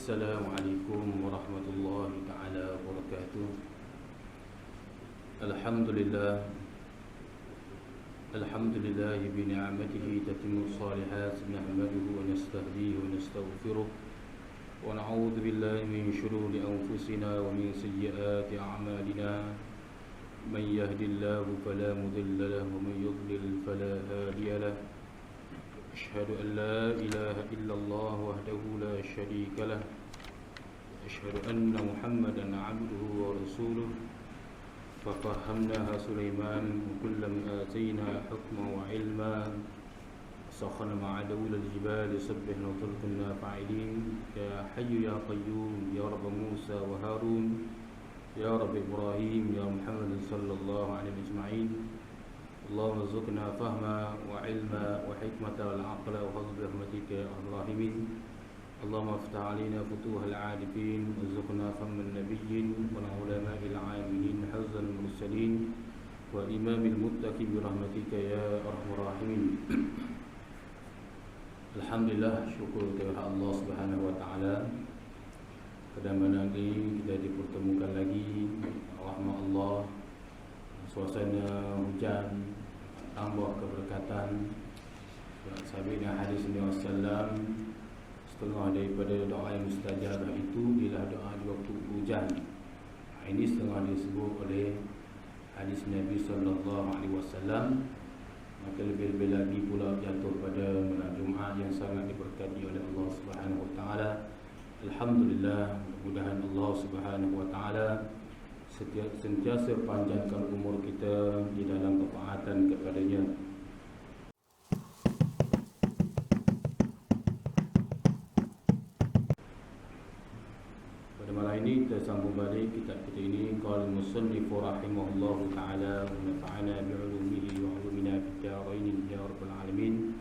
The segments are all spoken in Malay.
Assalamualaikum warahmatullahi taala wabarakatuh. Alhamdulillah bi ni'matihi tatimmu shalihat, nahmaduhu wa nasta'dihi wa nastaghfiruh wa na'udzu billahi min shururi anfusina wa min sayyiati a'malina. Man yahdihillahu fala mudilla lahu wa man yudlil fala hadiya lahu. أشهد أن لا إله إلا الله وحده لا شريك له أشهد أن محمدا عبده ورسوله ففهمناها سليمان وكلا آتينا حكما وعلما سخرنا مع دول الجبال يسبحن وتركنا فاعلين يا حي يا قيوم يا رب موسى وهارون يا رب إبراهيم يا محمد صلى الله عليه أجمعين اللهم ارزقنا فهما وعلما وحكمة والعقل وفضل برحمتك يا أرحم الراحمين. اللهم افتح علينا فتوح العارفين وارزقنا فهم النبيين والعلماء العاملين حفظ المرسلين وإمام المتقين برحمتك يا أرحم الراحمين. Alhamdulillah, syukur kepada Allah Subhanahu wa taala. Pada mana ini kita dipertemukan lagi rahmat Allah, suasana hujan, tambah keberkatan. Sabit dan hadis Nabi sallallahu, setengah daripada doa yang mustajabah itu ialah doa di waktu hujan. Ini setengah disebut oleh hadis Nabi sallallahu alaihi wasallam. Maka lebih-lebih lagi pula jatuh pada malam Jumaat yang sangat diberkati oleh Allah Subhanahu wa taala. Alhamdulillah, mudah-mudahan Allah Subhanahu wa taala sentiasa panjangkan umur kita di dalam ketaatan kepadanya. Pada malam ini kita sambung balik kitab kita ini. Qala al-musannif rahimahullahu taala wa nafa'ana bi'ulumihi wa 'ulumina fid darain ya rabbal alamin.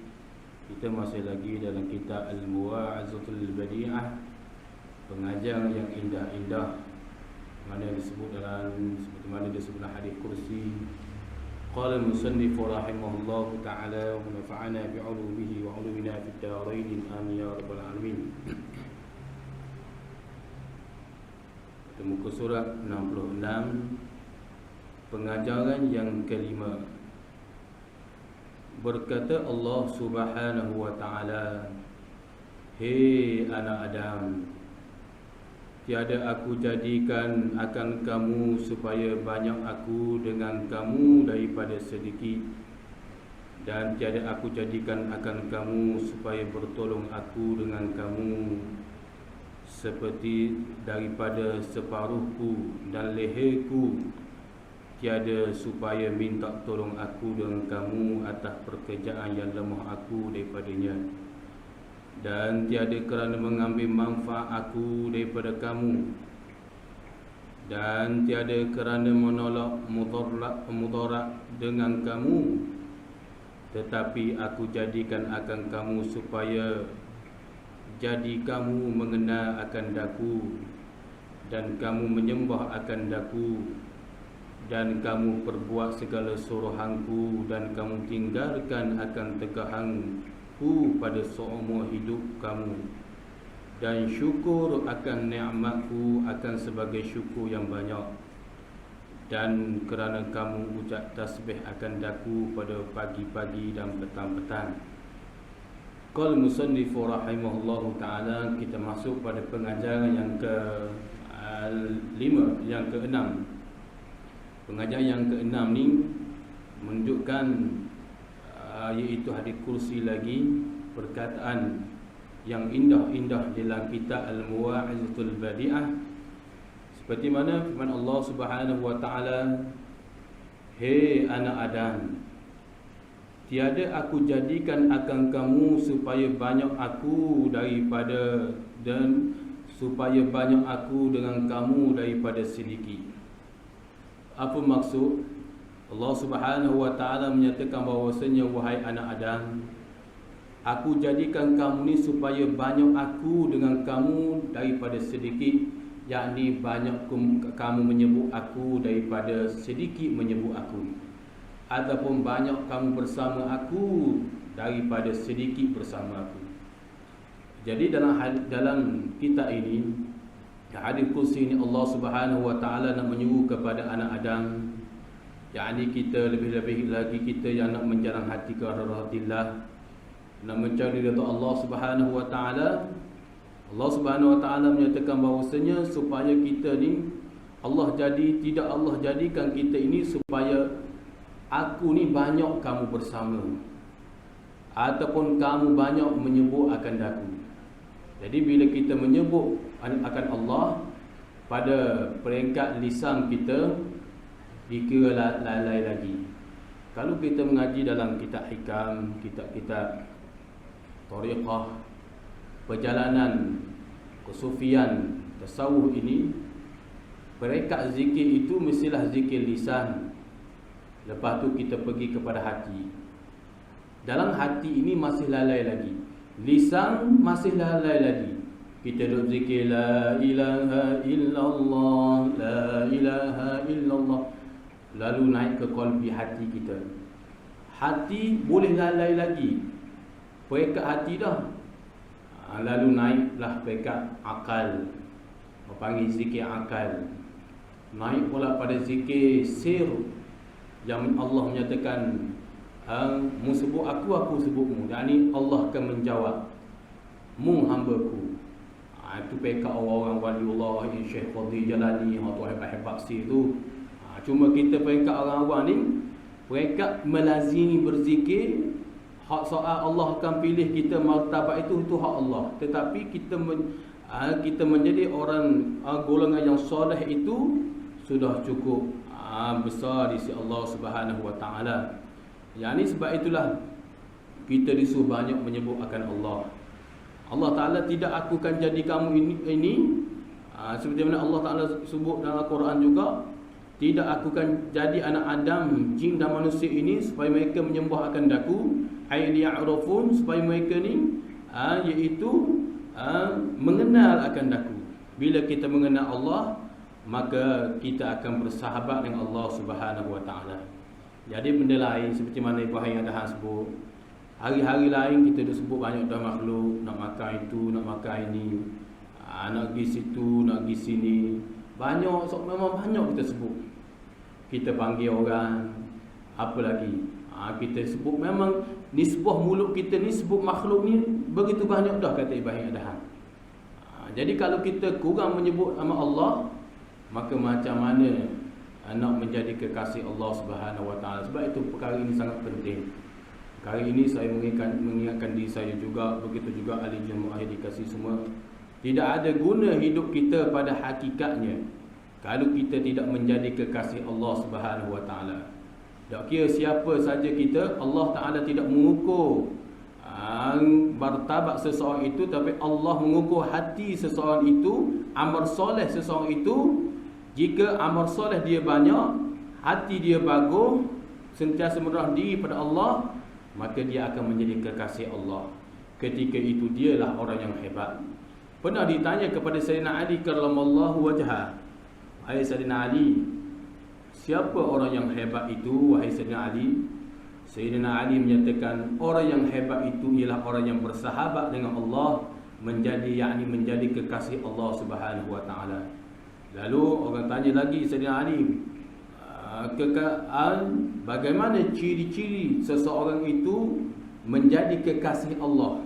Kita masih lagi dalam kitab Al-Muwa'azatul Badi'ah, pengajar yang indah-indah, mana disebut dalam seperti mana disebut dalam hadis kursi. Qala al-musannif rahimahullahu ta'ala wa nafa'ana bi'ulumihi wa 'ulumina fid darain amin ya rabbal alamin. Pada muka surat 66, pengajaran yang kelima. Berkata Allah Subhanahu wa ta'ala, "Hei anak Adam, tiada aku jadikan akan kamu supaya banyak aku dengan kamu daripada sedikit, dan tiada aku jadikan akan kamu supaya bertolong aku dengan kamu seperti daripada separuhku, dan leherku tiada supaya minta tolong aku dengan kamu atas pekerjaan yang lemah aku daripadanya, dan tiada kerana mengambil manfaat aku daripada kamu, dan tiada kerana menolak mudarat dengan kamu, tetapi aku jadikan akan kamu supaya jadi kamu mengenal akan daku, dan kamu menyembah akan daku, dan kamu perbuat segala suruhanku, dan kamu tinggalkan akan tegahanku pada seumur hidup kamu, dan syukur akan nikmatku akan sebagai syukur yang banyak, dan kerana kamu ucap tasbih akan daku pada pagi-pagi dan petang-petang." Qala musannif rahimahullahu ta'ala. Kita masuk pada pengajaran yang ke-6. Pengajaran yang ke-6 ni menunjukkan iaitu hadis kursi lagi, perkataan yang indah-indah dalam kitab Al-Muwa'azatul Badi'ah, seperti mana firman Allah Subhanahu wa taala, "Hei anak Adam, tiada aku jadikan akan kamu supaya banyak aku daripada, dan supaya banyak aku dengan kamu daripada sedikit." Apa maksud? Allah Subhanahu wa taala menyatakan bahawasanya, wahai anak Adam, aku jadikan kamu ni supaya banyak aku dengan kamu daripada sedikit, yakni banyak kamu menyebut aku daripada sedikit menyebut aku, ataupun banyak kamu bersama aku daripada sedikit bersama aku. Jadi dalam kita ini, hadis kursi ini Allah Subhanahu wa taala nak menyuruh kepada anak Adam, yakni kita lebih-lebih lagi kita yang nak menjarang hati ke arah rahmatillah, nak mencari redha Allah Subhanahu wa taala. Allah Subhanahu wa taala menyatakan bahawasanya supaya kita ni Allah jadikan kita ini supaya aku ni banyak kamu bersama, ataupun kamu banyak menyebut akan daku. Jadi bila kita menyebut akan Allah, pada peringkat lisan kita dikira lalai lagi. Kalau kita mengaji dalam kitab hikam, kitab-kitab tariqah, perjalanan kesufian, tasawuf ini, peringkat zikir itu mestilah zikir lisan. Lepas tu kita pergi kepada hati. Dalam hati ini masih lalai lagi, lisan masih lalai lagi. Kita duk zikir la ilaha illallah, la ilaha illallah, lalu naik ke qalbi hati kita. Hati boleh lalai lagi, peringkat hati dah. Lalu naiklah peringkat akal, panggil zikir akal. Naik pula pada zikir sir, yang Allah menyatakan mu sebut aku sebutmu. Yani Allah akan menjawab, mu hambaku. Itu peringkat orang-orang waliullah, Syekh Fadli Jalani, tu hebat-hebat situ. Cuma kita peringkat orang-orang ni, peringkat melazimi berzikir. Hak soal Allah akan pilih kita martabat itu hak Allah. Tetapi kita menjadi orang golongan yang soleh itu sudah cukup besar di sisi Allah Subhanahu wa taala. Yang sebab itulah kita disuruh banyak menyebut akan Allah. Allah Ta'ala tidak aku akan jadi kamu ini seperti mana Allah Ta'ala sebut dalam Al-Quran juga, tidak aku akan jadi anak Adam, jin dan manusia ini supaya mereka menyembah akan daku, ay liya'rafun, supaya mereka ni iaitu mengenal akan daku. Bila kita mengenal Allah, maka kita akan bersahabat dengan Allah Subhanahu wa taala. Jadi benda lain seperti mana Ibrahim ada sebut, hari-hari lain kita dah sebut banyak dah makhluk, nak makan itu, nak makan ini, nak pergi situ, nak pergi sini. Banyak, memang banyak kita sebut. Kita panggil orang, apa lagi? Kita sebut, memang nisbah mulut kita ni sebut makhluk ni begitu banyak dah, kata Ibrahim Adham. Jadi kalau kita kurang menyebut nama Allah, maka macam mana nak menjadi kekasih Allah Subhanahu wa taala? Sebab itu perkara ini sangat penting. Kali ini saya mengingatkan diri saya juga, begitu juga ahli jemaah yang dikasih semua. Tidak ada guna hidup kita pada hakikatnya kalau kita tidak menjadi kekasih Allah Subhanahu wa taala. Tak kira siapa saja kita, Allah Taala tidak mengukur martabat seseorang itu, tapi Allah mengukur hati seseorang itu, amal soleh seseorang itu. Jika amal soleh dia banyak, hati dia bagus, sentiasa merendahkan diri pada Allah, maka dia akan menjadi kekasih Allah. Ketika itu dialah orang yang hebat. Pernah ditanya kepada Sayyidina Ali karramallahu wajhah, wahai Sayyidina Ali, siapa orang yang hebat itu, wahai Sayyidina Ali? Sayyidina Ali menyatakan, orang yang hebat itu ialah orang yang bersahabat dengan Allah, menjadi kekasih Allah Subhanahu wa taala. Lalu orang tanya lagi Sayyidina Ali, bagaimana ciri-ciri seseorang itu menjadi kekasih Allah?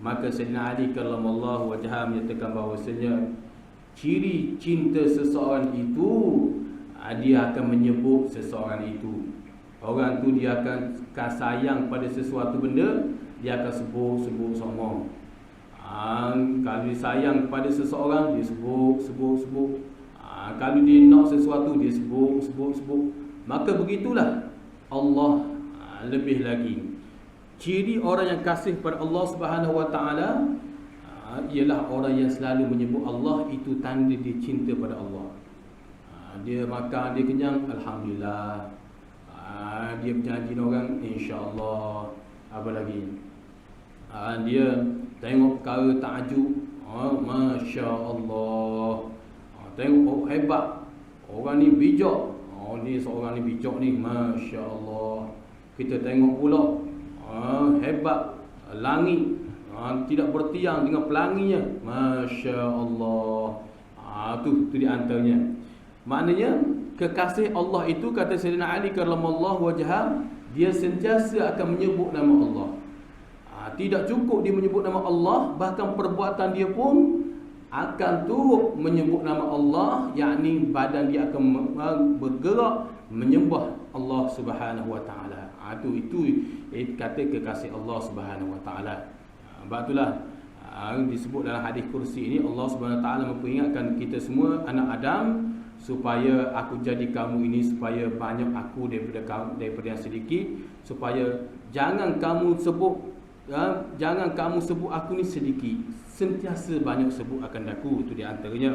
Maka Sayyidina Ali karramallahu wajhah menyatakan bahawasanya ciri cinta seseorang itu, dia akan menyebut seseorang itu. Orang tu dia akan sayang pada sesuatu benda, dia akan sebut semua. Kalau dia sayang pada seseorang, dia sebut. Kalau dia nak sesuatu, dia sebut. Maka begitulah Allah. Lebih lagi, ciri orang yang kasih pada Allah Subhanahu wa taala ialah orang yang selalu menyebut Allah. Itu tanda dia cinta pada Allah. Dia makan, dia kenyang, alhamdulillah. Dia berjanji dengan orang, insya-Allah. Apa lagi? Dia tengok perkara takjub, masya-Allah. Tengok hebat, orang ni bijak, ni seorang ni bijak ni, masya-Allah. Kita tengok pula hebat langit, tidak bertiang dengan pelanginya. Masya Allah. Tu di antaranya. Maknanya kekasih Allah itu, kata Sayyidina Ali karramallahu wajhah, dia sentiasa akan menyebut nama Allah. Tidak cukup dia menyebut nama Allah, bahkan perbuatan dia pun akan turut menyebut nama Allah, yakni badan dia akan bergerak menyembah Allah Subhanahu wa taala. Itu kata kekasih Allah Subhanahu wa taala. Sebab itulah disebut dalam hadis kursi ini, Allah Subhanahu wa taala memperingatkan kita semua anak Adam, supaya aku jadi kamu ini supaya banyak aku daripada yang sedikit, supaya jangan kamu sebut aku ni sedikit, sentiasa banyak sebut akan aku. Itu di antaranya.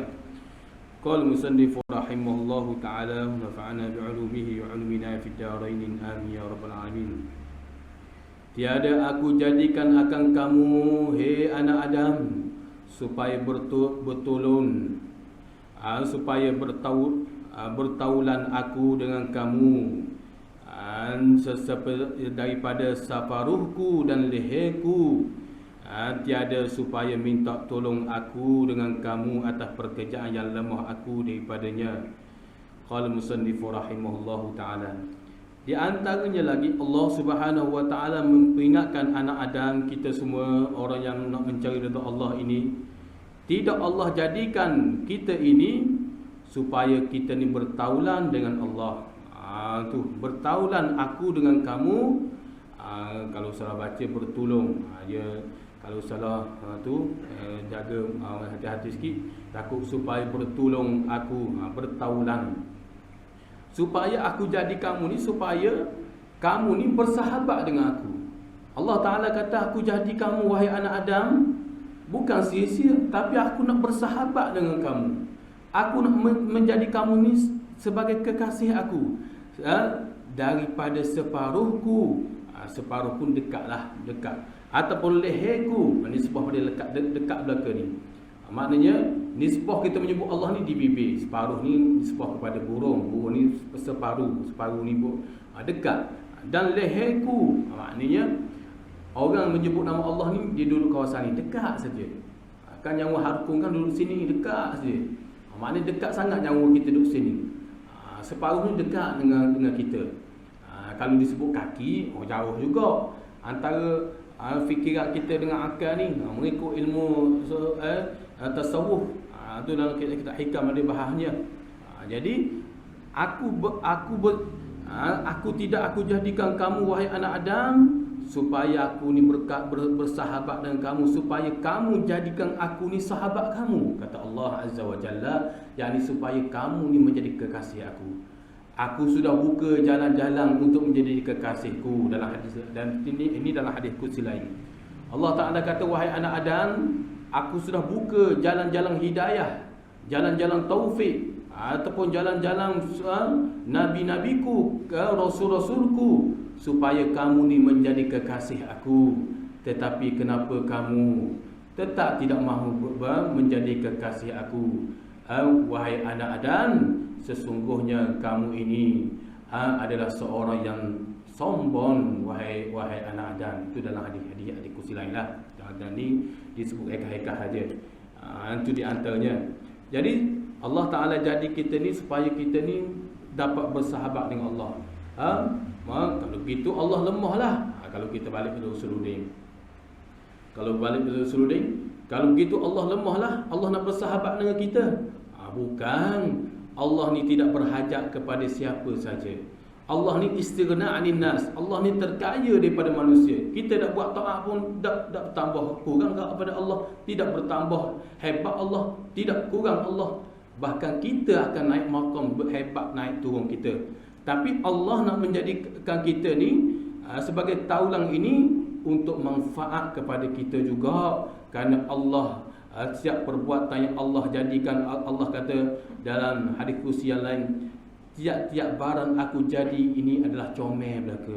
Qala musannif rahimahullahu taala, nafa'ana bi'ulumihi wa 'ulumina fid darain, amin ya rabbal alamin. Tiada aku jadikan akan kamu, hei anak Adam, supaya bertolong, supaya bertaulan aku dengan kamu, daripada safaruhku dan leherku. Tiada supaya minta tolong aku dengan kamu atas pekerjaan yang lemah aku daripadanya. Qala musannif rahimahullahu ta'ala. Di antaranya lagi Allah Subhanahu wa ta'ala memperingatkan anak Adam, kita semua orang yang nak mencari redha Allah ini, tidak Allah jadikan kita ini supaya kita ni bertaulan dengan Allah. Bertaulan aku dengan kamu. Kalau salah baca bertolong, dia kalau salah jaga hati-hati sikit, takut supaya bertolong aku, bertaulan, supaya aku jadi kamu ni, supaya kamu ni bersahabat dengan aku. Allah Ta'ala kata, aku jadi kamu wahai anak Adam bukan sia-sia, tapi aku nak bersahabat dengan kamu. Aku nak menjadi kamu ni sebagai kekasih aku, daripada separuhku. Separuh pun dekat, ataupun leherku, nisbah pada dekat belakang ni. Maknanya nisbah kita menyebut Allah ni di bibir, separuh ni nisbah kepada burung ni separuh ni dekat. Dan leherku, maknanya orang menyebut nama Allah ni, dia duduk kawasan ni dekat saja. Kan nyawa harkun kan duduk sini dekat saja. Maknanya dekat sangat nyawa kita duduk sini. Separuh ni dekat dengan kita. Kalau disebut kaki, jauh juga. Antara fikiran kita dengan akal ni, mengikut ilmu tasawuf, tu dalam kitab hikam ada bahasnya. Jadi aku jadikan kamu wahai anak Adam supaya aku ni bersahabat dengan kamu, supaya kamu jadikan aku ni sahabat kamu, kata Allah Azza wa Jalla, yakni supaya kamu ni menjadi kekasih aku. Aku sudah buka jalan-jalan untuk menjadi kekasihku, dalam hadis, dan ini dalam hadis kursi lain. Allah Ta'ala kata, wahai anak Adam, aku sudah buka jalan-jalan hidayah, jalan-jalan taufik, ataupun jalan-jalan nabi-nabiku, rasul-rasulku, supaya kamu ni menjadi kekasih aku. Tetapi kenapa kamu tetap tidak mahu menjadi kekasih aku? Wahai anak Adam, sesungguhnya kamu ini adalah seorang yang sombong, wahai anak Adam. Itu dalam hadis kursi lain lah. Dan ni disebut hekah-hekah saja. Itu di antaranya. Jadi Allah Ta'ala jadi kita ni supaya kita ni dapat bersahabat dengan Allah. Kalau begitu Allah lemah lah. Kalau kita balik ke Usuluddin, kalau begitu Allah lemah lah. Allah nak bersahabat dengan kita. Bukan. Allah ni tidak berhajat kepada siapa saja. Allah ni istighna 'anil nas. Allah ni terkaya daripada manusia. Kita dak buat taat pun dak bertambah kurang kepada Allah, tidak bertambah hebat Allah, tidak kurang Allah. Bahkan kita akan naik maqam berhebat, naik turun kita. Tapi Allah nak menjadikan kita ni sebagai taulang ini untuk manfaat kepada kita juga. Kerana Allah, setiap perbuatan yang Allah jadikan, Allah kata dalam hadis kursi yang lain, tiap-tiap barang aku jadi ini adalah comel belaka.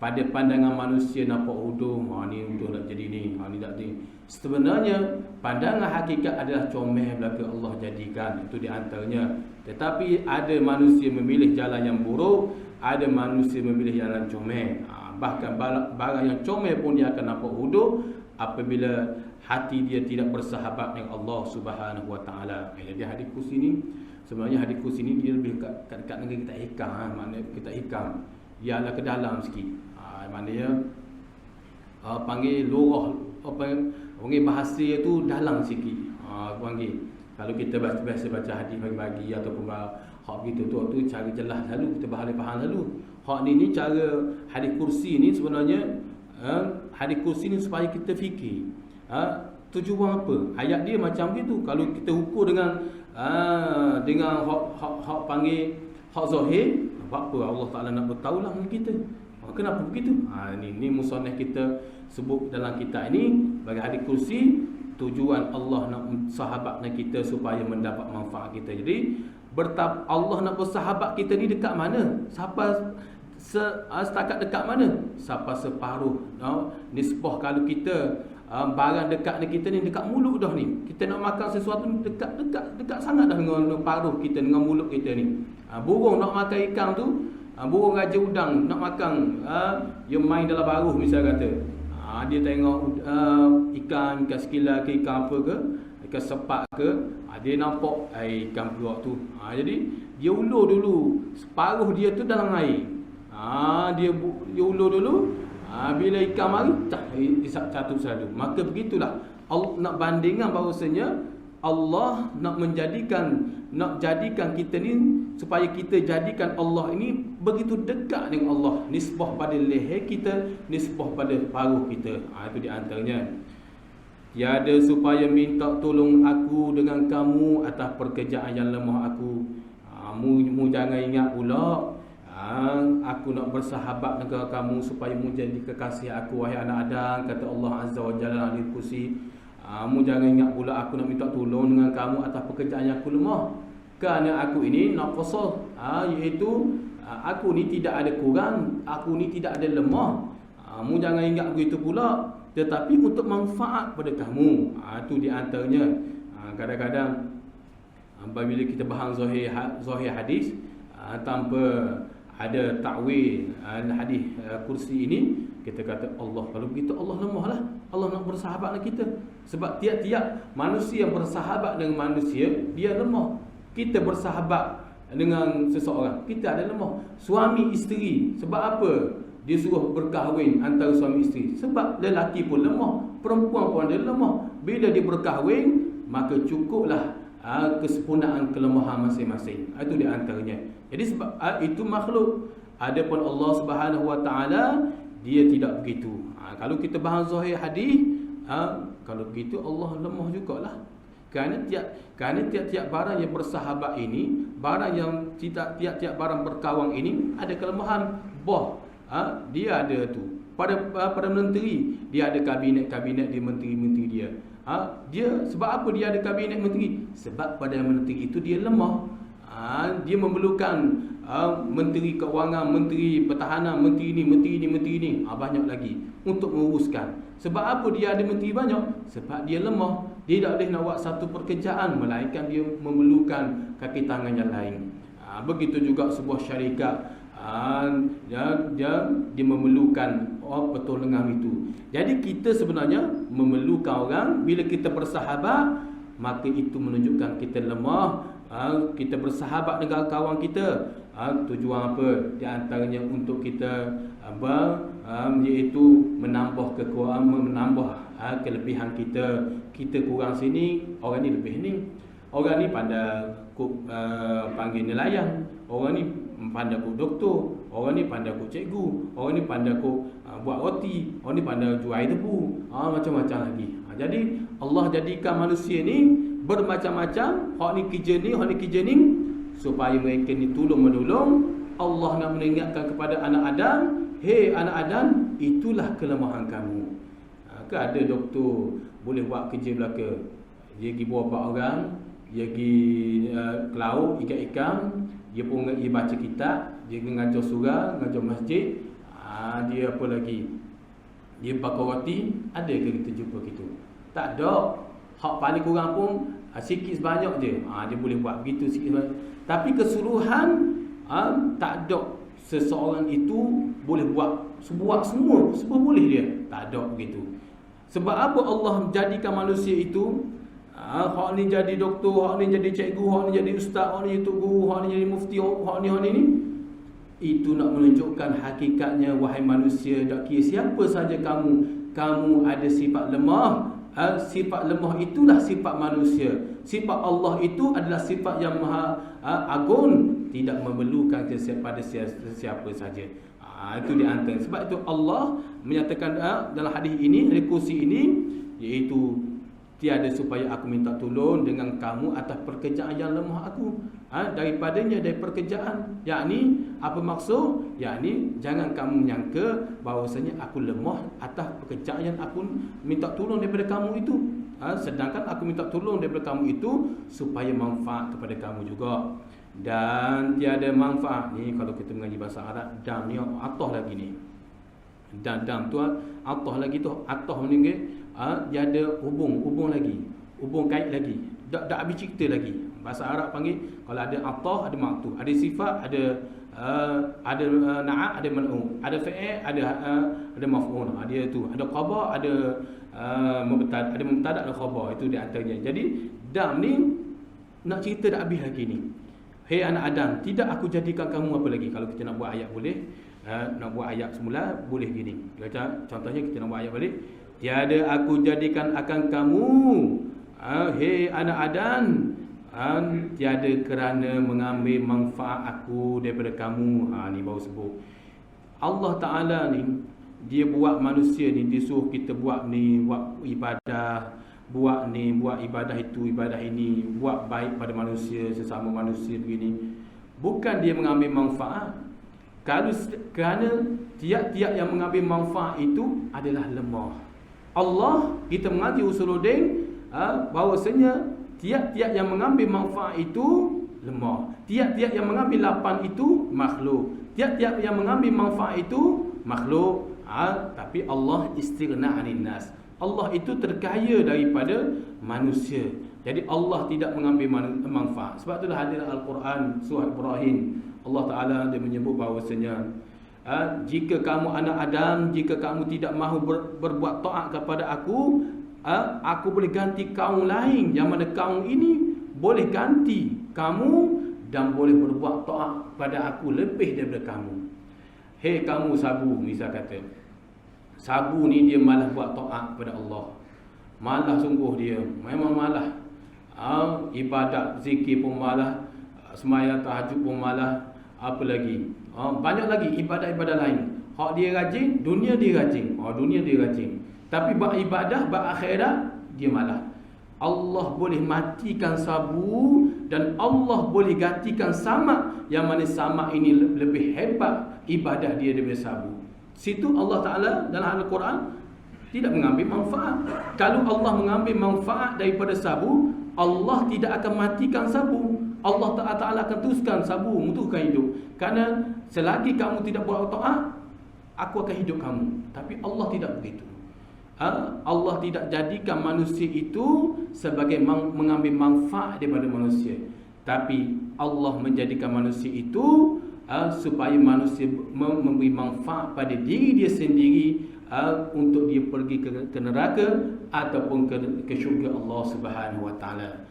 Pada pandangan manusia nampak uduh, ni uduh nak jadi ni, ni tak jadi. Sebenarnya pandangan hakikat adalah comel belaka Allah jadikan. Itu di antaranya. Tetapi ada manusia memilih jalan yang buruk, ada manusia memilih jalan comel. Bahkan barang yang comel pun dia akan nampak uduh, apabila hati dia tidak bersahabat dengan Allah Subhanahu Wa Taala. Jadi hadis kursi ni sebenarnya hadis kursi ni dia lebih dekat dengan kita hikam, makna kita hikam ialah ke dalam sikit. Maknanya panggil lurah, panggil bahasa tu dalam sikit. Panggil kalau kita biasa baca hadis bagi-bagi ataupun hak gitu tu cara jelas lalu kita faham lalu. Hak ni cara hadis kursi ni sebenarnya hadis kursi ni supaya kita fikir tujuan apa. Ayat dia macam gitu. Kalau kita ukur dengan hak panggil hak zahir, apa Allah Taala nak bertahu lah dengan kita. Kenapa begitu? Ni musannaf kita sebut dalam kitab ini bagi hadis kursi, tujuan Allah nak sahabat dengan kita supaya mendapat manfaat kita. Jadi Allah nak bersahabat kita ni dekat mana? Setakat dekat mana? Sampai separuh. Nisbah kalau kita barang dekat ni kita ni dekat mulut dah ni. Kita nak makan sesuatu ni dekat sangat dah dengan paruh kita, dengan mulut kita ni. Burung nak makan ikan tu, burung raja udang nak makan, dia main dalam baruh misal kata. Dia tengok ikan sekilar ke, ikan apa ke, ikan sepak ke, dia nampak ikan peluak tu. Jadi dia ulur dulu, separuh dia tu dalam air. Dia ulur dulu, bila ikan mari isap satu satu. Maka begitulah Allah nak bandingkan bahawasanya Allah nak jadikan kita ni supaya kita jadikan Allah ini begitu dekat dengan Allah, nisbah pada leher kita, nisbah pada paruh kita. Itu di antaranya. Tiada supaya minta tolong aku dengan kamu atas pekerjaan yang lemah aku. Mu jangan ingat pula aku nak bersahabat dengan kamu supaya mu jadi kekasih aku, wahai anak Adam, kata Allah Azza wa Jalla dalam kursi. Mu jangan ingat pula aku nak minta tolong dengan kamu atas pekerjaan yang aku lemah. Kerana aku ini nak qasar, iaitu aku ni tidak ada kurang, aku ni tidak ada lemah. Mu jangan ingat begitu pula, tetapi untuk manfaat pada kamu. Itu di antaranya. Kadang-kadang apabila kita bahang zahir hadis tanpa ada takwil hadis kursi ini, kita kata Allah, kalau begitu Allah lemahlah. Allah nak bersahabat dengan kita. Sebab tiap-tiap manusia yang bersahabat dengan manusia, dia lemah. Kita bersahabat dengan seseorang, kita ada lemah. Suami isteri, sebab apa dia suruh berkahwin antara suami isteri? Sebab lelaki pun lemah, perempuan pun ada lemah. Bila dia berkahwin, maka cukuplah kesempurnaan kelemahan masing-masing. Itu di antaranya. Jadi sebab itu makhluk. Adapun Allah Subhanahu Wa Taala, dia tidak begitu. Kalau kita bahas zahir hadis, kalau begitu Allah lemah jugalah. Kerana tiap-tiap barang yang bersahabat ini, barang yang tiap-tiap barang berkawang ini ada kelemahan. Dia ada tu. Pada menteri, dia ada kabinet di menteri-menteri dia. Dia sebab apa dia ada kabinet menteri? Sebab pada menteri itu dia lemah. Dia memerlukan menteri keuangan, menteri pertahanan, menteri ini, banyak lagi untuk menguruskan. Sebab apa dia ada menteri banyak? Sebab dia lemah. Dia tak boleh nak buat satu pekerjaan, melainkan dia memerlukan kaki tangan yang lain. Begitu juga sebuah syarikat, dia memerlukan pertolongan itu. Jadi kita sebenarnya memerlukan orang. Bila kita bersahabat, maka itu menunjukkan kita lemah. Kita bersahabat dengan kawan kita, tujuan apa? Di antaranya untuk kita iaitu menambah kekuatan, menambah kelebihan kita. Kita kurang sini, orang ni lebih ni. Orang ni pandai panggil nelayan, orang ni pandai kok doktor, orang ni pandai kok cikgu, orang ni pandai kok buat roti, orang ni pandai jual tebu, macam-macam lagi. Jadi Allah jadikan manusia ni bermacam-macam, hak ni kerja ni, supaya mereka ni tolong-menolong. Allah nak mengingatkan kepada anak Adam, hei anak Adam, itulah kelemahan kamu. Ada doktor boleh buat kerja belaka, dia pergi buat orang, dia pergi ke laut ikan-ikan, dia pun dia baca kitab, dia mengajar surah, mengajar masjid, dia apa lagi, dia bakar roti. Ada ke kita jumpa gitu? Tak ada. Hak paling kurang pun sikit sebanyak je, dia boleh buat begitu sikit sebanyak. Tapi keseluruhan tak ada seseorang itu boleh buat semua boleh dia. Tak ada begitu. Sebab apa Allah jadikan manusia itu hak ni jadi doktor, hak ni jadi cikgu, hak ni jadi ustaz, hak ni jadi guru, hak ni jadi mufti, hak ni. Itu nak menunjukkan hakikatnya, wahai manusia, tak kira siapa saja kamu ada sifat lemah. Sifat lemah itulah sifat manusia. Sifat Allah itu adalah sifat yang maha agung, tidak memerlukan kepada siapa saja. Itu di antara. Sebab itu Allah menyatakan dalam hadis ini, dari kursi ini, iaitu tiada supaya aku minta tolong dengan kamu atas pekerjaan yang lemah aku. Daripadanya, dari pekerjaan. Yakni apa maksud? Yakni jangan kamu menyangka bahawasanya aku lemah atas pekerjaan yang aku minta tolong daripada kamu itu. Sedangkan aku minta tolong daripada kamu itu supaya manfaat kepada kamu juga. Dan tiada manfaat ni kalau kita mengaji bahasa Arab, dam ni atah lagi ni. Dan dam tu atah lagi tu, atah ni dia ada hubung lagi, hubung kait lagi. Tak habis cerita lagi. Bahasa Arab panggil kalau ada atah, ada ma'tuf, ada sifat, ada na'at, ada man'u, ada fa'il, ada maf'ul. Dia tu ada khabar, ada mubtada, ada khabar. Itu di antaranya. Jadi dam ni nak cerita dah habis lagi ni. Hei anak Adam, tidak aku jadikan kamu apa lagi? Kalau kita nak buat ayat boleh, nak buat ayat semula boleh gini. Contohnya kita nak buat ayat balik. Tiada aku jadikan akan kamu, hei anak Adam, tiada kerana mengambil manfaat aku daripada kamu. Ni baru sebut. Allah Ta'ala ni, dia buat manusia ni, dia suruh kita buat ni, buat ibadah, buat ni, buat ibadah itu, ibadah ini, buat baik pada manusia, sesama manusia begini. Bukan dia mengambil manfaat. Kerana tiap-tiap yang mengambil manfaat itu adalah lemah. Allah, kita mengaji Usuluddin, bahawasanya tiap-tiap yang mengambil manfaat itu lemah. Tiap-tiap yang mengambil lapan itu makhluk. Tiap-tiap yang mengambil manfaat itu makhluk. Tapi Allah istighna 'anil nas. Allah itu terkaya daripada manusia. Jadi Allah tidak mengambil manfaat. Sebab itulah hadir Al-Quran surah Ibrahim. Allah Ta'ala dia menyebut bahawasanya jika kamu anak Adam, jika kamu tidak mahu berbuat taat kepada aku, aku boleh ganti kaum lain, yang mana kaum ini boleh ganti kamu dan boleh berbuat taat pada aku lebih daripada kamu. Hei kamu sabu, misal kata sabu ni dia malas buat taat kepada Allah. Malas sungguh dia, memang malas. Ibadat zikir pun malas, sembahyang tahajud pun malas, apa lagi? Banyak lagi ibadat-ibadat lain. Hak dia rajin, dunia dia rajin. Dunia dia rajin. Tapi buat ibadah, buat akhirat, dia malas. Allah boleh matikan sabu dan Allah boleh gantikan samak, yang mana samak ini lebih hebat ibadah dia daripada sabu. Situ Allah Ta'ala dalam Al-Quran tidak mengambil manfaat. Kalau Allah mengambil manfaat daripada sabu, Allah tidak akan matikan sabu. Allah Ta'ala akan teruskan sabu untuk hidup. Kerana selagi kamu tidak buat taat, aku akan hidup kamu. Tapi Allah tidak begitu. Allah tidak jadikan manusia itu sebagai mengambil manfaat daripada manusia. Tapi Allah menjadikan manusia itu supaya manusia memberi manfaat pada diri dia sendiri, untuk dia pergi ke neraka ataupun ke syurga Allah Subhanahu wa taala.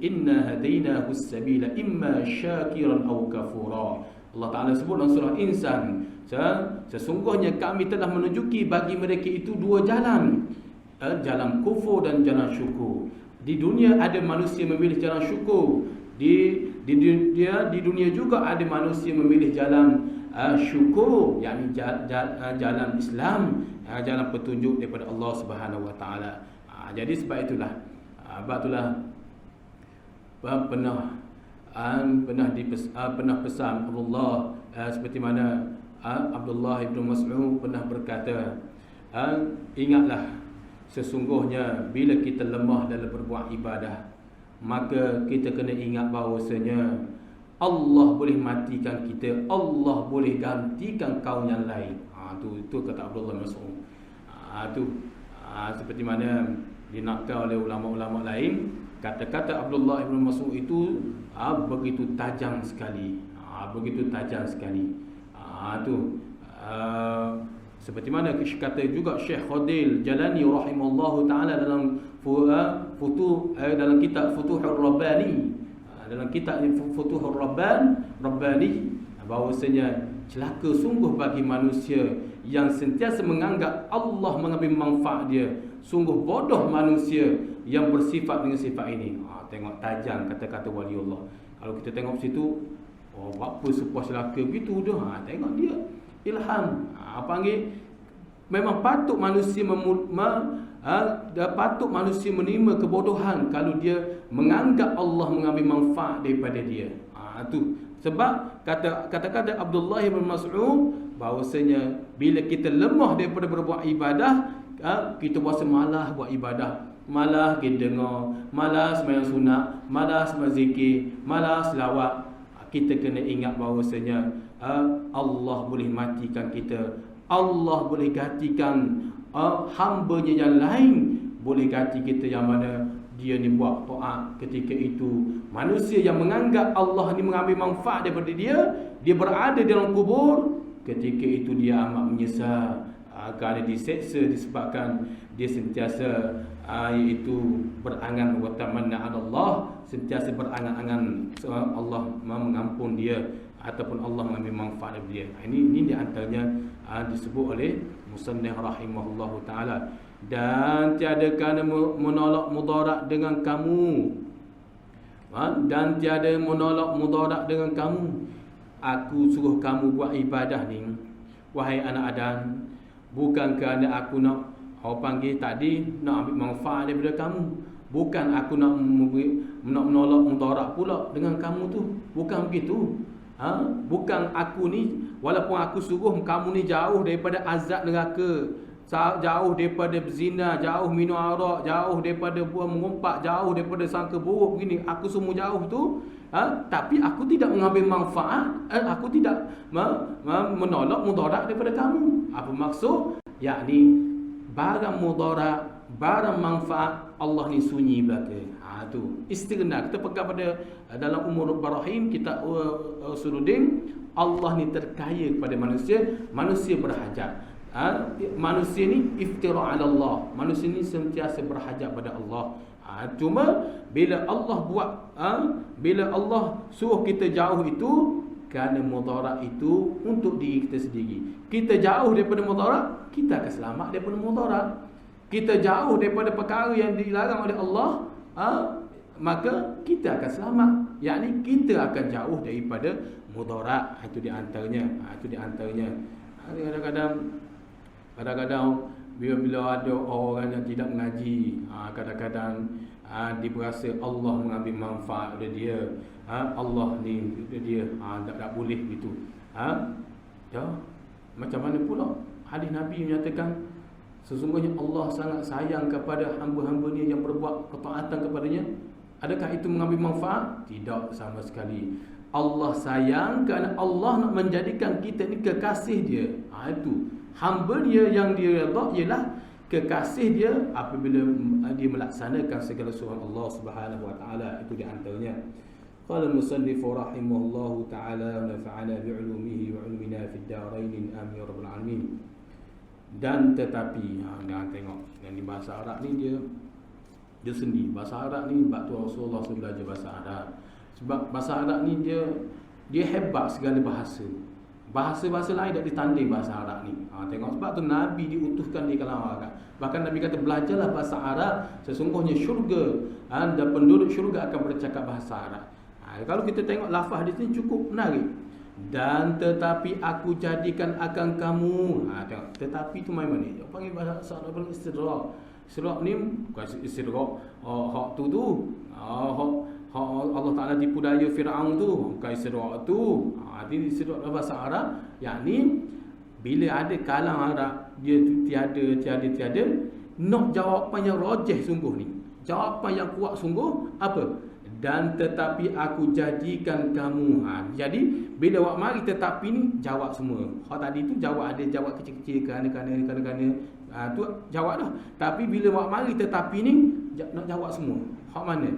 Inna hadainahu as-sabila imma syakiran aw kafura. Allah Ta'ala sebut dalam surah Insan, sesungguhnya kami telah menunjuki bagi mereka itu dua jalan, jalan kufur dan jalan syukur. Di dunia ada manusia memilih jalan syukur, di dunia juga ada manusia memilih jalan syukur, yakni jalan Islam, jalan petunjuk daripada Allah Subhanahu wa taala. Jadi sebab itulah pernah pesan Abdullah, seperti mana Abdullah ibn Mas'ud pernah berkata, ingatlah sesungguhnya bila kita lemah dalam berbuat ibadah, maka kita kena ingat bahawasanya Allah boleh matikan kita, Allah boleh gantikan kaum yang lain. Itu kata Abdullah bin Mas'ud. Seperti mana dinakal oleh ulama-ulama lain, kata-kata Abdullah bin Mas'ud itu begitu tajam sekali. Seperti mana kata juga Syekh Khalil Jalani rahimahullahu taala dalam dalam kitab Futuhur Rabbani, dalam kitab Futuhur Rabbani, bahawasanya celaka sungguh bagi manusia yang sentiasa menganggap Allah mengambil manfaat dia. Sungguh bodoh manusia yang bersifat dengan sifat ini. Tengok tajam kata-kata waliullah. Kalau kita tengok situ, apa sepuas celaka begitu dah. Tengok dia ilham. Panggil memang patut manusia patut manusia menerima kebodohan kalau dia menganggap Allah mengambil manfaat daripada dia. Tu sebab kata-kata Abdullah bin Mas'ud bahawasanya bila kita lemah daripada berbuat ibadah, kita rasa malas buat ibadah, malas kita dengar, malas sembahyang sunat, malas berzikir, malas selawat. Kita kena ingat bahawasanya Allah boleh matikan kita, Allah boleh gantikan hamba-Nya yang lain, boleh ganti kita yang mana dia ni buat taat. Ketika itu manusia yang menganggap Allah ni mengambil manfaat daripada dia, dia berada dalam kubur. Ketika itu dia amat menyesal kerana diseksa disebabkan dia sentiasa iaitu berangan wa tamanna 'ala Allah, sentiasa berangan-angan Allah mengampun dia ataupun Allah mengambil manfaat daripada dia. Ini di antaranya disebut oleh musannif rahimahullahu taala. Dan tiada kerana menolak mudarat dengan kamu, dan tiada menolak mudarat dengan kamu, aku suruh kamu buat ibadah ni, wahai anak Adam, bukan kerana aku nak panggil tadi nak ambil manfaat daripada kamu, bukan aku nak menolak mudarat pula dengan kamu tu, bukan begitu. Bukan aku ni, walaupun aku suruh kamu ni jauh daripada azab neraka, jauh daripada berzina, jauh minum arak, jauh daripada buat mengumpat, jauh daripada sangka buruk begini, aku semua jauh tu, tapi aku tidak mengambil manfaat, aku tidak menolak mudarat daripada kamu. Apa maksud? Yakni barang mudarat, barang manfaat Allah ni sunyi belaka. Tu istighna. Kita pegang pada dalam Umur Barahim kitab Usuluddin, Allah ni terkaya kepada manusia, manusia berhajat. Manusia ni iftira' ala Allah, manusia ni sentiasa berhajat pada Allah. Cuma bila Allah buat, bila Allah suruh kita jauh itu, kerana mudarat itu untuk diri kita sendiri. Kita jauh daripada mudarat, kita akan selamat daripada mudarat. Kita jauh daripada perkara yang dilarang oleh Allah, maka kita akan selamat. Yakni kita akan jauh daripada mudarat. Itu di antaranya. Kadang-kadang bila ada orang yang tidak mengaji, kadang-kadang dia berasa Allah mengambil manfaat dari dia. Allah ni dia tak boleh gitu. Macam mana pula hadis Nabi menyatakan sesungguhnya Allah sangat sayang kepada hamba-hambanya yang berbuat ketaatan kepadanya. Adakah itu mengambil manfaat? Tidak sama sekali. Allah sayang kerana Allah nak menjadikan kita ni kekasih dia. Itu hamba dia yang dia redha ialah kekasih dia apabila dia melaksanakan segala suruhan Allah Subhanahu wa taala. Itu di antaranya. Qala al-musannif rahimahullahu taala wa nafa'ana bi'ulumihi wa 'ulumina fid darain amin ya rabbal alamin. Dan tetapi jangan tengok yang di bahasa Arab ni dia sendi. Bahasa Arab ni sebab tu Rasulullah SAW belajar bahasa Arab. Sebab bahasa Arab ni dia hebat segala bahasa. Bahasa-bahasa lain tak ditanding bahasa Arab ni. Tengok sebab tu Nabi diutuskan di kalangan Arab. Bahkan Nabi kata belajarlah bahasa Arab, sesungguhnya syurga dan penduduk syurga akan bercakap bahasa Arab. Kalau kita tengok lafaz di sini cukup menarik. Dan tetapi aku jadikan akan kamu. Tengok. Tetapi tu main mana? Dia panggil bahasa Arab panggil istidrak. Istidrak ni bukan istidrak hak tu. Hak Allah Taala tipu daya Firaun tu, bukan istidrak tu. Ini istidrak bahasa Arab, yakni bila ada kalang Arab dia tiada nak jawapan yang rajih sungguh ni. Jawapan yang kuat sungguh apa? Dan tetapi aku jadikan kamu. Jadi bila awak mari tetapi ni jawab semua. Hak tadi tu jawab, ada jawab kecil-kecil kerana tu jawab dah. Tapi bila awak mari tetapi ni nak jawab semua. Hak mana?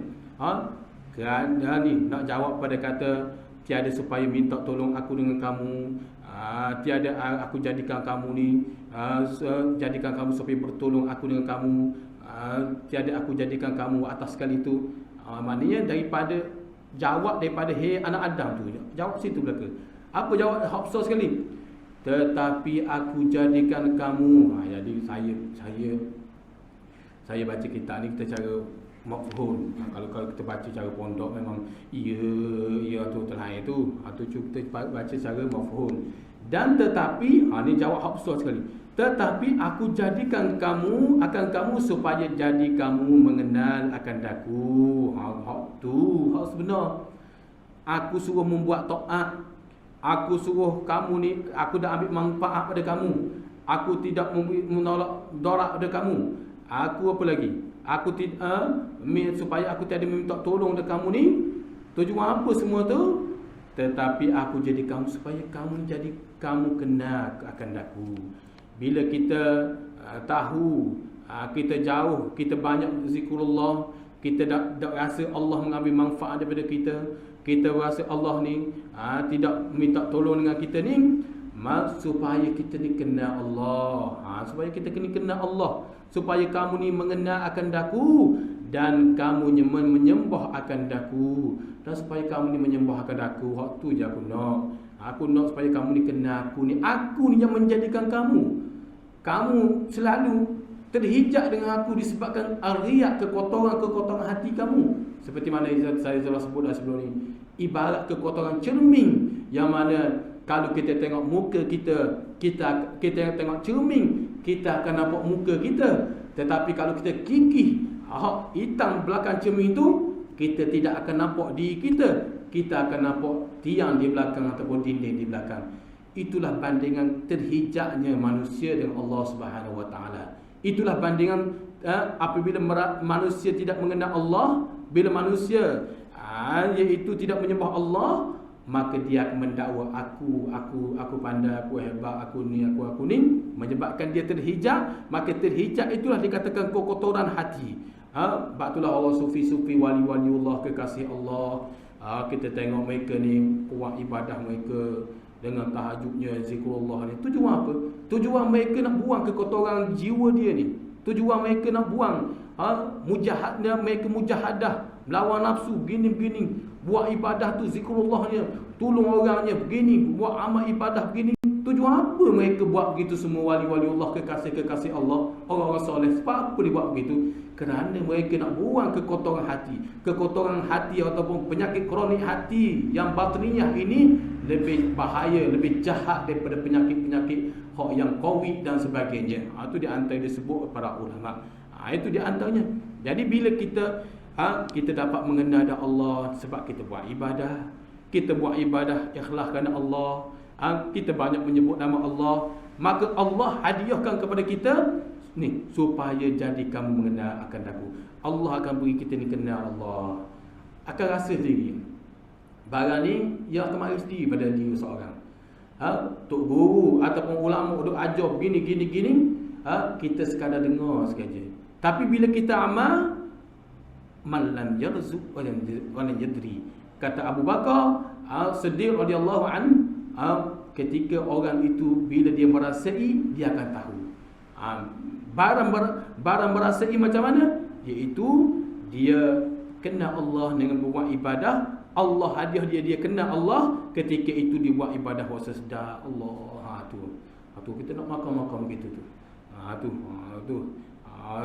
Kerana ni nak jawab pada kata tiada supaya minta tolong aku dengan kamu. Tiada aku jadikan kamu ni, jadikan kamu supaya bertolong aku dengan kamu, tiada aku jadikan kamu atas sekali itu. Maknanya daripada jawab daripada hey anak Adam tu, jawab situ belaka. Apa jawab Hafsah sekali? Tetapi aku jadikan kamu. Jadi saya baca kitab ni kita cara mafhum. Kalau kita baca cara pondok memang ya tu terlain tu. Kita baca cara mafhum. Dan tetapi ni jawab Hafsah sekali. Tetapi aku jadikan kamu akan kamu supaya jadi kamu mengenal akan daku. Hak sebenar. Aku suruh membuat taat. Aku suruh kamu ni, aku dah ambil manfaat pada kamu. Aku tidak menolak dorak pada kamu. Aku apa lagi? Aku tidak supaya aku tiada meminta tolong pada kamu ni. Tujuan apa semua tu? Tetapi aku jadi kamu supaya kamu jadi kamu kenal akan daku. Bila kita tahu, kita jauh, kita banyak zikrullah, kita dak rasa Allah mengambil manfaat daripada kita, kita rasa Allah ni tidak minta tolong dengan kita ni, supaya kita ni kenal Allah. Supaya kita ni kenal Allah, supaya kamu ni mengenal akan daku dan kamu menyembah akan daku, dan supaya kamu ni menyembah akan daku. Waktu je aku nak. Aku nak supaya kamu ni kenal aku ni. Aku ni yang menjadikan kamu. Kamu selalu terhijab dengan aku disebabkan riak, kekotoran hati kamu. Seperti mana saya telah sebut dah sebelum ni. Ibarat kekotoran cermin yang mana kalau kita tengok muka kita tengok cermin, kita akan nampak muka kita. Tetapi kalau kita kikih hitam belakang cermin itu, kita tidak akan nampak diri kita. Kita akan nampak tiang di belakang ataupun dinding di belakang. Itulah bandingan terhijabnya manusia dengan Allah Subhanahu Wa Taala. Itulah bandingan apabila manusia tidak mengenal Allah, bila manusia iaitu tidak menyembah Allah, maka dia akan mendakwa aku pandai, aku hebat, aku ni, menyebabkan dia terhijab. Maka terhijab itulah dikatakan kekotoran hati. Sebab itulah Allah sufi-sufi, wali-waliullah, kekasih Allah, kita tengok mereka ni kuat ibadah mereka dengan tahajudnya, zikrullah ni. Tujuan apa? Tujuan mereka nak buang kekotoran jiwa dia ni. Tujuan mereka nak buang mereka mujahadah, melawan nafsu, begini-begini. Buat ibadah tu, zikrullahnya, tolong orangnya, begini, buat amal ibadah begini. Tujuan apa mereka buat begitu semua, wali-wali Allah, kekasih-kekasih Allah, orang-orang soleh? Sebab apa dia buat begitu? Kerana mereka nak buang kekotoran hati. Kekotoran hati ataupun penyakit kronik hati yang batiniyah ini lebih bahaya, lebih jahat daripada penyakit-penyakit yang COVID dan sebagainya. Itu di antara disebut para ulama. Itu di antaranya. Jadi bila kita dapat mengenal Allah sebab kita buat ibadah. Kita buat ibadah ikhlas kerana Allah. Kita banyak menyebut nama Allah. Maka Allah hadiahkan kepada kita ni supaya jadi kamu mengenal akan aku. Allah akan beri kita ni kenal Allah. Akan rasa sendiri. Barang ni yang termari sendiri pada diri seorang. Tok guru ataupun ulama duk ajar begini gini, kita sekadar dengar saja. Tapi bila kita amal, man lam yarzuq wa lam yadri. Kata Abu Bakar Siddiq radhiyallahu an, ketika orang itu bila dia merasai, dia akan tahu. Barang merasai macam mana? Iaitu dia kenal Allah dengan buat ibadah. Allah hadiah dia kenal Allah. Ketika itu dia buat ibadah rasa sedar Allah. Tu kita nak makan begitu tu.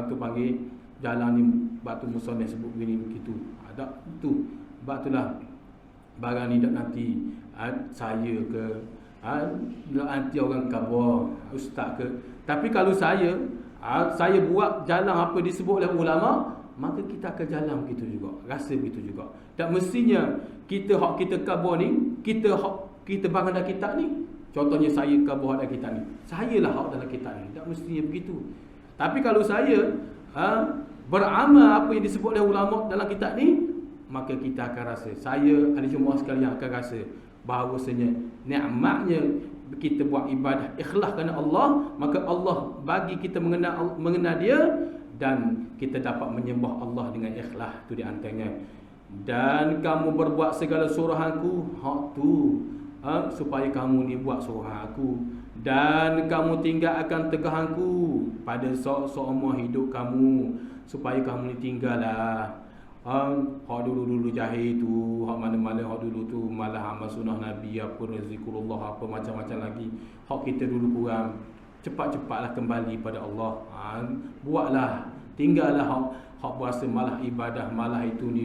Tu panggil jalan ni batu musoneh sebut begini begitu. Ada tu. Sebab itulah barang ni dak nanti saya ke nanti orang khabar ustaz ke. Tapi kalau saya buat jalan apa disebut oleh ulama, maka kita akan jalan begitu juga, rasa begitu juga. Dan mestinya kita khabar ni, kita bangun dalam kitab ni. Contohnya saya khabar dalam kitab ni. Sayalah hak dalam kitab ni. Tak mestinya begitu. Tapi kalau saya beramal apa yang disebut oleh ulama dalam kitab ni, maka kita akan rasa, saya ahli jemaah sekalian akan rasa bahawasanya nikmatnya kita buat ibadah ikhlas kerana Allah, maka Allah bagi kita mengenal dia dan kita dapat menyembah Allah dengan ikhlas. Itu di antaranya. Dan kamu berbuat segala suruhanku, hak tu supaya kamu ni buat suruhan aku, dan kamu tinggalkan tegahanku pada seumur hidup kamu, supaya kamu ni tinggallah hak dulu-dulu jahil tu, hak mana-mana hak dulu tu, malah amal sunnah Nabi, apa zikrullah, apa macam-macam lagi. Hak kita dulu kurang, cepat-cepatlah kembali pada Allah. Buatlah, tinggallah hak berasa malah ibadah, malah itu ni.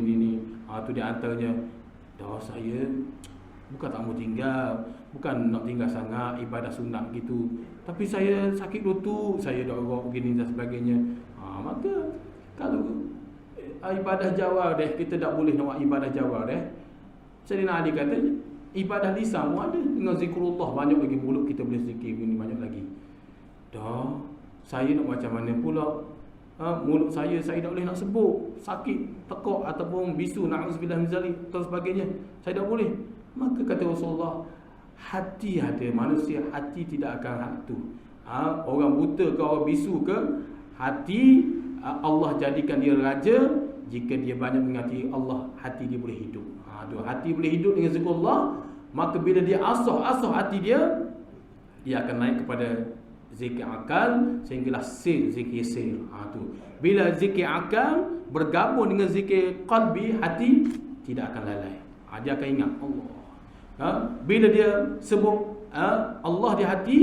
Tu di antaranya. Dah saya bukan tak mau tinggal, bukan nak tinggal sangat ibadah sunat gitu, tapi saya sakit lutut, saya dah begini dan sebagainya. Maka kalau ibadah jawar kita tak boleh nak buat ibadah jawar Sayyidina Ali kata ibadah lisan pun ada, dengan zikrullah banyak lagi, mulut kita boleh zikir ini banyak lagi. Dah saya nak macam mana pula, mulut saya tak boleh nak sebut, sakit tekak ataupun bisu, na'udzubillah min zalik dan sebagainya, saya tak boleh. Maka kata Rasulullah, hati ada manusia, hati tidak akan hak tu. Orang buta ke, orang bisu ke, hati Allah jadikan dia raja jika dia banyak mengingati Allah, hati dia boleh hidup. Hati boleh hidup dengan zikrullah. Maka bila dia asah hati dia akan naik kepada zikir akal, sehinggalah zikir sir. Bila zikir akal bergabung dengan zikir qalbi, hati tidak akan lalai. Dia akan ingat Allah. Bila dia sebut Allah di hati,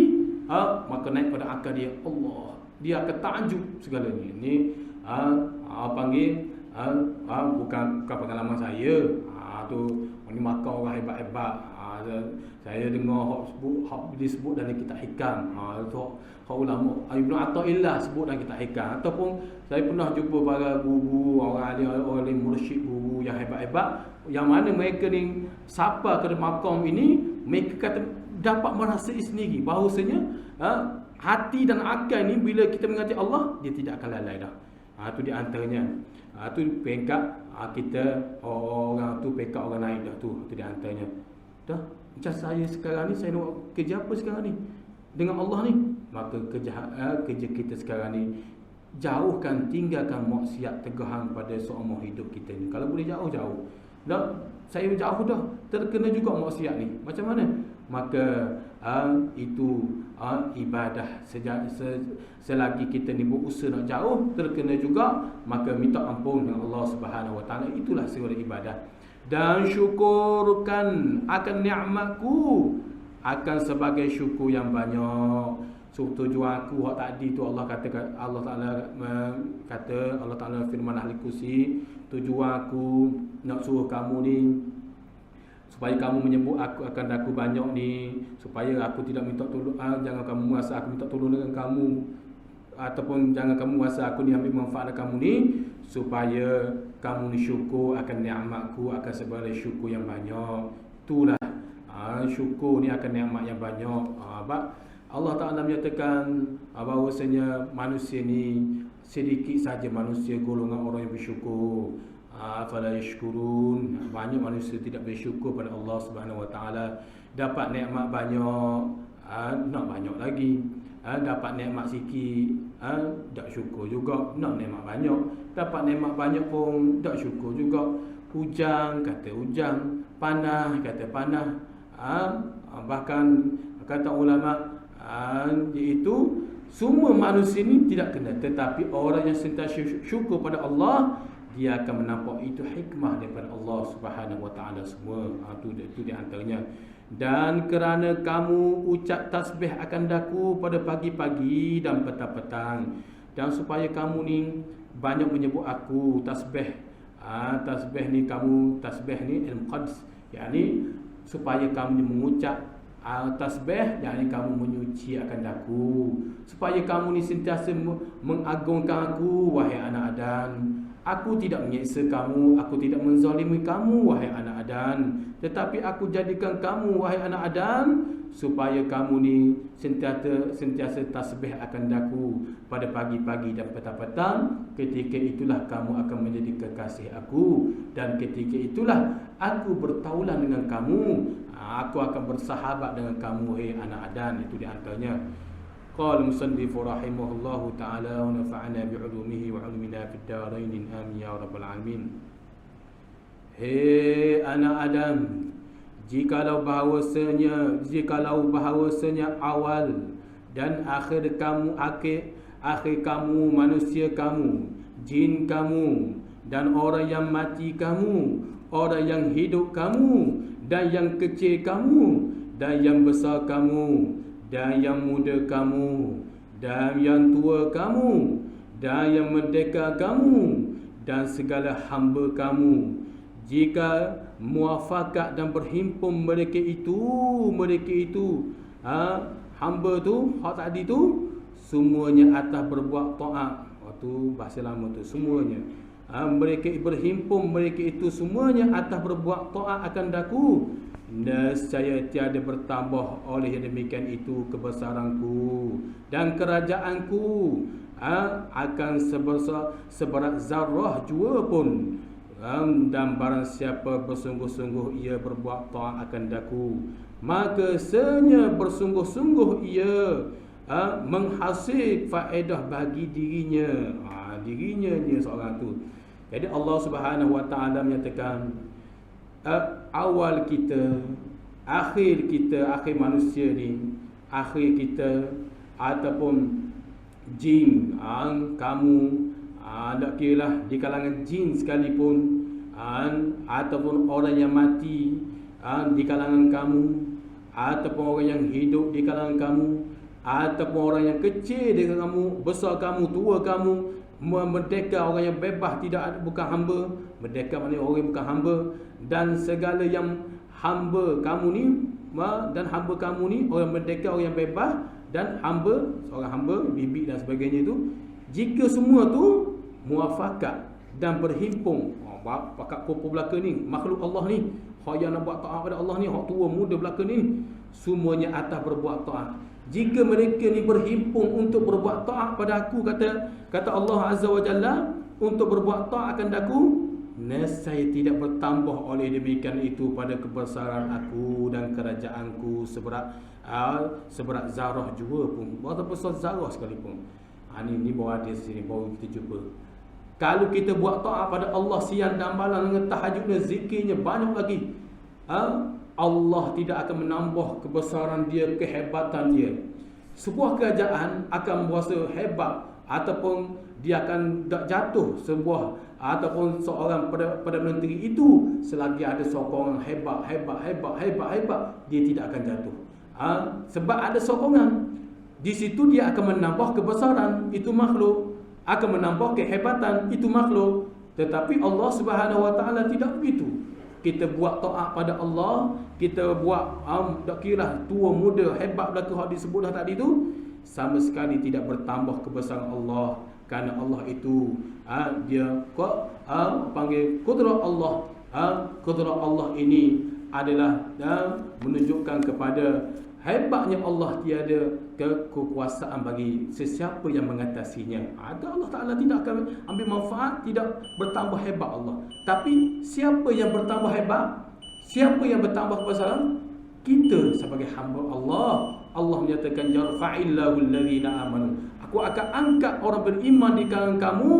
maka naik pada akal dia Allah. Dia akan takjub segalanya. Ini panggil bukan pengalaman saya. Ini maka orang hebat-hebat. Saya dengar hak disebut dalam kitab hikam. Hak ulama Ibnu Athaillah sebut dalam kitab hikam. Ataupun saya pernah jumpa para guru, orang alim mursyid, guru yang hebat-hebat, yang mana mereka ni sapa ke makam ini, mereka kata dapat merasai sendiri bahawasanya hati dan akal ni bila kita mengingati Allah, dia tidak akan lalai dah. Itu di antaranya. Tu peringkat kita, orang tu peringkat orang naik dah tu. Itu di antaranya. Dah macam saya sekarang ni, saya nak kerja apa sekarang ni dengan Allah ni, maka kerja kita sekarang ni jauhkan, tinggalkan maksiat, tegahan pada seumur hidup kita ni. Kalau boleh jauh. Dah saya jauh dah, terkena juga maksiat ni. Macam mana? Maka itu ibadah. Selagi kita ni berusaha nak jauh, terkena juga, maka minta ampun dengan Allah Subhanahu Wa Taala. Itulah sebuah ibadah. Dan syukurkan akan nikmatku, akan sebagai syukur yang banyak. So tujuan aku hak tadi tu, Allah Taala firman ahli kursi, tujuan aku nak suruh kamu ni supaya kamu menyebut aku banyak ni, supaya aku tidak minta tolong. Jangan kamu rasa aku minta tolong dengan kamu, ataupun jangan kamu rasa aku ni ambil manfaat kamu ni, supaya kamu ni syukur akan nikmatku, akan sebagai syukur yang banyak. Itulah syukur ni akan nikmat yang banyak. Allah Ta'ala menyatakan bahawasanya manusia ni sedikit saja manusia golongan orang yang bersyukur. Afala yashkurun. Banyak manusia tidak bersyukur pada Allah Subhanahu Wa Taala. Dapat nikmat banyak, nak banyak lagi. Dapat nikmat sikit, tak syukur juga. Nak nikmat banyak, dapat nikmat banyak pun tak syukur juga. Hujan kata hujan, panas kata panas. Bahkan kata ulama, iaitu semua manusia ni tidak kena, tetapi orang yang sentiasa syukur pada Allah, dia akan menampak itu hikmah daripada Allah Subhanahu Wa Taala semua. Itu di antaranya. Dan kerana kamu ucap tasbih akan daku pada pagi-pagi dan petang-petang, dan supaya kamu ni banyak menyebut aku tasbih. Tasbih ni ilmu qads, yakni supaya kamu ni mengucap tasbih, yakni kamu menyuci akan daku, supaya kamu ni sentiasa mengagungkan aku, wahai anak Adam. Aku tidak menyiksa kamu, aku tidak menzalimi kamu, wahai anak Adam, tetapi aku jadikan kamu, wahai anak Adam, supaya kamu ni sentiasa tasbih akan daku pada pagi-pagi dan petang-petang. Ketika itulah kamu akan menjadi kekasih aku, dan ketika itulah aku bertaulan dengan kamu, aku akan bersahabat dengan kamu, wahai anak Adam. Itu di antaranya. Qala musannif rahimahullahu ta'ala wa nafa'ana bi'ulumihi wa 'ulumina fid darain amin ya rabbal alamin. Hei anak Adam, jikalau bahawasanya awal dan akhir kamu manusia kamu, jin kamu, dan orang yang mati kamu, orang yang hidup kamu, dan yang kecil kamu, dan yang besar kamu, dan yang muda kamu, dan yang tua kamu, dan yang merdeka kamu, dan segala hamba kamu, jika muafakat dan berhimpun mereka itu hamba tu, hak tadi tu, semuanya atas berbuat taat. Waktu bahasa lama tu semuanya mereka berhimpun, mereka itu semuanya atas berbuat taat akan daku, nescaya tiada bertambah oleh demikian itu kebesaranku dan kerajaanku akan seberat zarah jua pun. Dan barang siapa bersungguh-sungguh ia berbuat taat akan daku, maka senya bersungguh-sungguh ia menghasil faedah bagi dirinya. Dirinya ni seorang tu. Jadi Allah Subhanahu Wa Taala menyatakan awal kita, akhir manusia ni, akhir kita ataupun jin, kamu, tak kira lah di kalangan jin sekalipun, ataupun orang yang mati di kalangan kamu, ataupun orang yang hidup di kalangan kamu, ataupun orang yang kecil di kalangan kamu, besar kamu, tua kamu, merdeka, orang yang bebas, bukan hamba. Merdeka maknanya orang yang bukan hamba. Dan segala yang hamba kamu ni, dan hamba kamu ni, orang merdeka, orang yang bebas, dan hamba, seorang hamba, bibi dan sebagainya tu, jika semua tu muafakat dan berhimpun, pakat kumpul belaka ni, makhluk Allah ni, hak yang nak buat taat pada Allah ni, hak tua muda belaka ni, semuanya atas berbuat taat. Jika mereka ni berhimpun untuk berbuat taat pada aku, kata Allah Azza wa Jalla, untuk berbuat taat akan aku, nescaya tidak bertambah oleh demikian itu pada kebesaran aku dan kerajaanku seberat zarah jua pun, walaupun zarah sekalipun. Ini bawah hadis sini, baru kita jumpa. Kalau kita buat taat pada Allah siang dan malam dengan tahajudnya, zikirnya banyak lagi, Allah tidak akan menambah kebesaran dia, kehebatan dia. Sebuah kerajaan akan berasa hebat, ataupun dia akan jatuh sebuah ataupun seorang Perdana Menteri itu selagi ada sokongan hebat, dia tidak akan jatuh. Sebab ada sokongan. Di situ dia akan menambah kebesaran itu makhluk, akan menambah kehebatan itu makhluk. Tetapi Allah Subhanahu Wa Taala tidak begitu. Kita buat taat pada Allah, kita buat tak kira tua muda hebat belaka hak disebut dah tadi tu, sama sekali tidak bertambah kebesaran Allah, kerana Allah itu dia panggil kudrat Allah. Kudrat Allah ini adalah menunjukkan kepada hebatnya Allah, tiada kekuasaan bagi sesiapa yang mengatasinya. Allah Ta'ala tidak akan ambil manfaat, tidak bertambah hebat Allah. Tapi siapa yang bertambah hebat, siapa yang bertambah kebesaran? Kita sebagai hamba Allah. Allah menyatakan yarfa'illahu alladhina amanu, aku akan angkat orang beriman di kalangan kamu.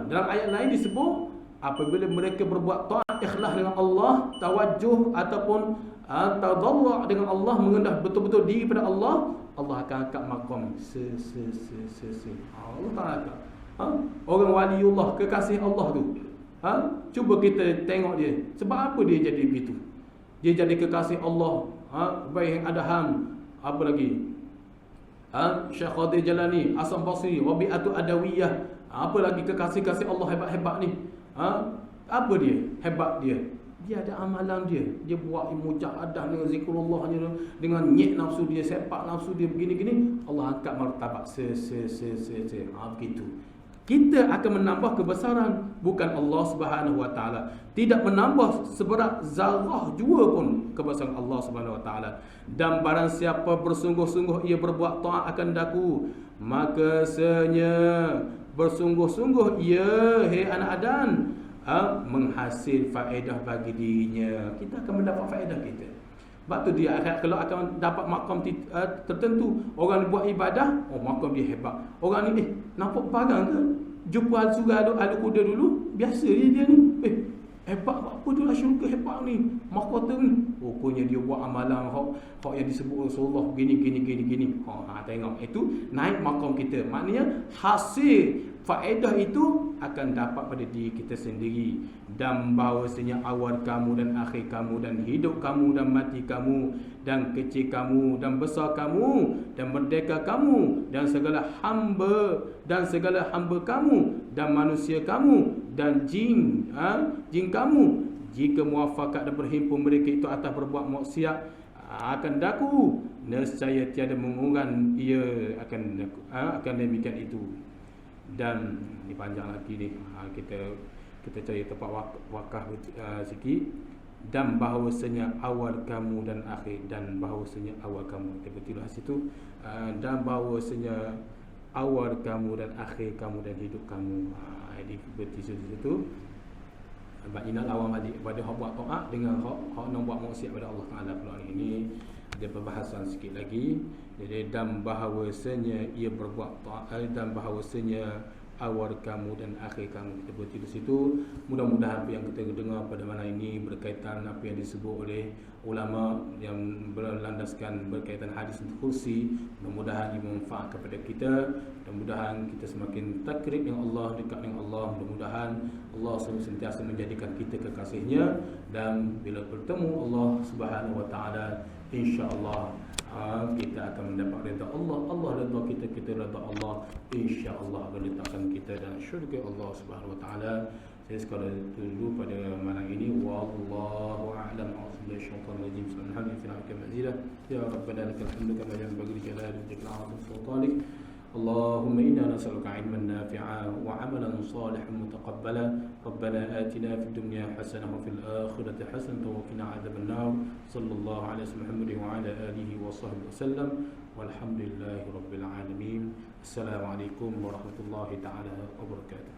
Dalam ayat lain disebut apabila mereka berbuat taat, ikhlas dengan Allah, tawajjuh ataupun tadarru' dengan Allah, mengendah betul-betul diri pada Allah, Allah akan angkat maqam Allah Ta'ala. Orang waliullah, kekasih Allah tu, cuba kita tengok dia, sebab apa dia jadi begitu? Dia jadi kekasih Allah. Baik Adham, apa lagi, Syekh Qadir Jalani, Hasan Basri, Rabi'atu Adawiyah, apa lagi kekasih-kasih Allah hebat-hebat ni. Apa dia? Hebat dia, dia ada amalan dia. Dia buat mujahadah dengan zikrullah, dengan nyek nafsu dia, sepak nafsu dia, begini-gini, Allah angkat martabat begitu. Kita akan menambah kebesaran, bukan Allah Subhanahu Wa Taala. Tidak menambah seberat zarah jua pun kebesaran Allah Subhanahu Wa Taala. Dan barang siapa bersungguh-sungguh ia berbuat taat akan daku, maka senya bersungguh-sungguh ia, hei anak Adam, menghasil faedah bagi dirinya. Kita akan mendapat faedah kita. Sebab tu dia kalau akan dapat makam tertentu, orang buat ibadah, makam dia hebat. Orang ni nampak barang ke? Jumpa surga ada kuda dulu, biasa dia ni. Hebat apa tu lah syurga hebat ni. Mahkota ni. Rupanya dia buat amalan hak yang disebut Rasulullah gini. Tengok itu naik makam kita. Maknanya hasil faedah itu akan dapat pada diri kita sendiri, dan bahawasanya awal kamu dan akhir kamu dan hidup kamu dan mati kamu dan kecil kamu dan besar kamu dan merdeka kamu dan segala hamba kamu dan manusia kamu dan jin kamu, jika muafakat dan berhimpun mereka itu atas berbuat maksiat, akan daku nescaya tiada mengurang ia akan demikian itu. Dan ni panjang lagi ni, kita cari tempat wakaf sikit. Dan bahawasanya awal kamu dan akhir, dan bahawasanya awal kamu, kita betullah situ. Dan bahawasanya awal kamu dan akhir kamu dan hidup kamu. Jadi bertisu di situ. Inal awam adik pada hak buat taat dengan hak nak buat maksiat pada Allah Taala pula ini ada perbahasan sikit lagi. Jadi dan bahawasanya ia berbuat taat, dan bahawasanya awal kamu dan akhir kamu, kita berhenti di situ. Mudah-mudahan apa yang kita dengar pada malam ini berkaitan apa yang disebut oleh ulama yang berlandaskan berkaitan hadis kursi, mudah-mudahan ia bermanfaat kepada kita. Mudah-mudahan kita semakin takrib dengan Allah, dekat dengan Allah. Mudah-mudahan Allah sentiasa menjadikan kita kekasihnya, dan bila bertemu Allah Subhanahu wa taala, insya-Allah kita akan mendapat redha Allah. Allah redha kita, kita redha Allah. Insya-Allah akan letakkan kita dalam syurga Allah Subhanahu wa taala. Saya sekadar dulu pada malam ini. Wallahu a'lam. A'udzubillahi minasyaitonir rajim. Bismillahirrahmanirrahim. Ya rabbana lakal hamdu kama yanbaghi li jalali wajhika 'azim sultanik. اللهم إنا نسألك علما نافعا وعملا صالحا متقبلا. ربنا آتنا في الدنيا حسنة وفي الآخرة حسنة وقنا عذاب النار. صلى الله على محمد وعلى آله وصحبه وسلم والحمد لله رب العالمين. السلام عليكم ورحمة الله تعالى وبركاته.